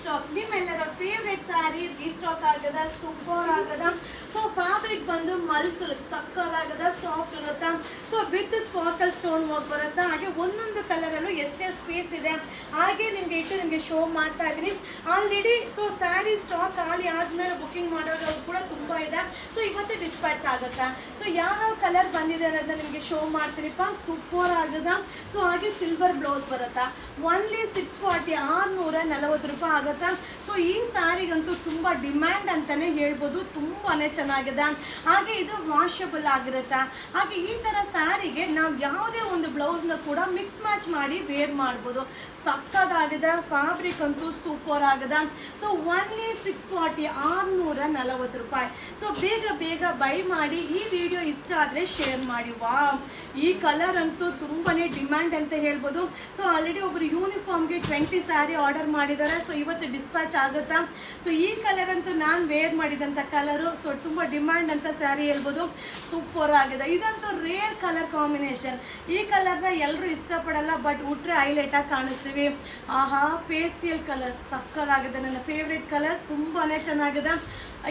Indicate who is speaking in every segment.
Speaker 1: Stock ನಿಮ್ಮೆಲ್ಲರ favourite sari restock ಆಗದ super ಆಗದ. ಸೊ ಫ್ಯಾಬ್ರಿಕ್ ಬಂದು ಮಲ್ಸಲ್ ಸಕ್ಕದಾಗದ ಸಾಫ್ಟ್ ಇರುತ್ತಾ. So with sparkle stone work ಬರುತ್ತಾ. ಹಾಗೆ ಒಂದೊಂದು ಕಲರಲ್ಲೂ ಎಷ್ಟೇ ಸ್ಪೇಸ್ ಇದೆ ಹಾಗೆ ನಿಮಗೆ ಶೋ ಮಾಡ್ತಾ ಇದ್ದೀನಿ ಆಲ್ರೆಡಿ. ಸೊ ಸ್ಯಾರಿ ಸ್ಟಾಕ್ ಖಾಲಿ ಆದ್ಮೇಲೆ ಬುಕಿಂಗ್ ಮಾಡೋರು ಕೂಡ ತುಂಬ ಇದೆ. ಸೊ ಇವತ್ತು ಡಿಸ್ಪ್ಯಾಚ್ ಆಗುತ್ತಾ. ಸೊ ಯಾವ ಕಲರ್ ಬಂದಿದೆ ಅನ್ನೋದನ್ನ ನಿಮಗೆ ಶೋ ಮಾಡ್ತೀನಿಪ್ಪ. ಸೂಪರ್ ಆಗದ. ಸೊ ಹಾಗೆ ಸಿಲ್ವರ್ ಬ್ಲೌಸ್ ಬರುತ್ತಾ. ಒನ್ಲಿ 640 640 ರೂಪಾಯಿ ಆಗುತ್ತಾ. ಸೊ ಈ ಸ್ಯಾರಿಗಂತೂ ತುಂಬ ಡಿಮ್ಯಾಂಡ್ ಅಂತಾನೆ ಹೇಳ್ಬೋದು. ತುಂಬಾನೇ ಚೆನ್ನಾಗಿದೆ. ಹಾಗೆ ಇದು ವಾಷಬಲ್ ಆಗಿರುತ್ತೆ. ಹಾಗೆ ಈ ತರ ಸ್ಯಾರಿಗೆ ನಾವು ಯಾವುದೇ ಒಂದು ಬ್ಲೌಸ್ನ ಕೂಡ ಮಿಕ್ಸ್ ಮ್ಯಾಚ್ ಮಾಡಿ ವೇರ್ ಮಾಡ್ಬೋದು. ಸಕ್ಕದಾಗಿದೆ. ಫ್ಯಾಬ್ರಿಕ್ ಅಂತೂ ಸೂಪರ್ ಆಗಿದೆ. ಸೊ ಒನ್ಲಿ 640 640 ರೂಪಾಯಿ. ಸೊ ಬೇಗ ಬೇಗ ಬೈ ಮಾಡಿ. ಈ ವಿಡಿಯೋ ಇಷ್ಟ ಆದರೆ ಶೇರ್ ಮಾಡಿ. ವಾವ್, ಈ ಕಲರ್ ಅಂತೂ ತುಂಬಾನೇ ಡಿಮ್ಯಾಂಡ್ ಅಂತ ಹೇಳ್ಬೋದು. ಸೊ ಆಲ್ರೆಡಿ ಒಬ್ರು ಯೂನಿಫಾರ್ಮ್ಗೆ 20 ಸ್ಯಾರಿ ಆರ್ಡರ್ ಮಾಡಿದ್ದಾರೆ. ಸೊ ಇವತ್ತು ಡಿಸ್ಪ್ಯಾಚ್ ಆಗುತ್ತಾ. ಸೊ ಈ ಕಲರ್ ಅಂತೂ ನಾನು ವೇರ್ ಮಾಡಿದಂಥ ಕಲರು. ಸೊ ತುಂಬ ಡಿಮ್ಯಾಂಡ್ ಅಂತ ಸ್ಯಾರಿ ಹೇಳ್ಬೋದು. ಸೂಪರ್ ಆಗಿದೆ. ಇದಂತೂ ರೇರ್ ಕಲರ್ ಕಾಂಬಿನೇಷನ್. ಈ ಕಲರ್ನ ಎಲ್ಲರೂ ಇಷ್ಟಪಡಲ್ಲ, ಬಟ್ ಉಟ್ರೆ ಹೈಲೈಟಾಗಿ ಕಾಣಿಸ್ತೀವಿ. ಆಹಾ, ಪೇಸ್ಟಿಯಲ್ ಕಲರ್ ಸಕ್ಕದಾಗಿದೆ. ನನ್ನ ಫೇವ್ರೆಟ್ ಕಲರ್. ತುಂಬಾ ಚೆನ್ನಾಗಿದೆ.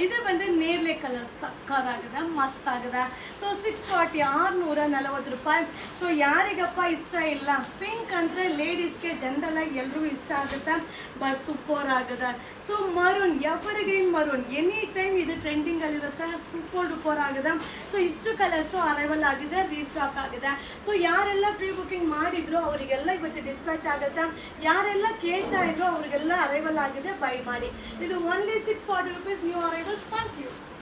Speaker 1: ಇದು ಬಂದು ನೇರ್ಲೆ ಕಲರ್ ಸಕ್ಕದಾಗಿದೆ, ಮಸ್ತ್ ಆಗಿದೆ. ಸೊ 640 640 ರೂಪಾಯಿ. ಸೊ ಯಾರಿಗಪ್ಪ ಇಷ್ಟ ಇಲ್ಲ. ಪಿಂಕ್ ಅಂದರೆ ಲೇಡೀಸ್ಗೆ ಜನರಲ್ ಆಗಿ ಎಲ್ರಿಗೂ ಇಷ್ಟ ಆಗುತ್ತೆ, ಬಟ್ ಸೂಪರ್ ಆಗಿದೆ. So maroon, ever green maroon, any time ಇದು ಟ್ರೆಂಡಿಂಗ್ ಅಲ್ಲಿರುತ್ತೆ. ಸೂಪರ್ ಡೂಪರ್ ಆಗಿದೆ. ಸೊ ಇಷ್ಟು ಕಲರ್ಸು ಅರೈವಲ್ ಆಗಿದೆ, ರೀಸ್ಟಾಕ್ ಆಗಿದೆ. ಸೊ ಯಾರೆಲ್ಲ ಪ್ರೀ ಬುಕಿಂಗ್ ಮಾಡಿದ್ರು ಅವರಿಗೆಲ್ಲ ಇವತ್ತು ಡಿಸ್ಪ್ಯಾಚ್ ಆಗುತ್ತೆ. ಯಾರೆಲ್ಲ ಕೇಳ್ತಾ ಇದ್ರು ಅವರಿಗೆಲ್ಲ ಅರೈವಲ್ ಆಗಿದೆ. ಬೈ ಮಾಡಿ. ಇದು only 640 rupees new arrivals. Thank you.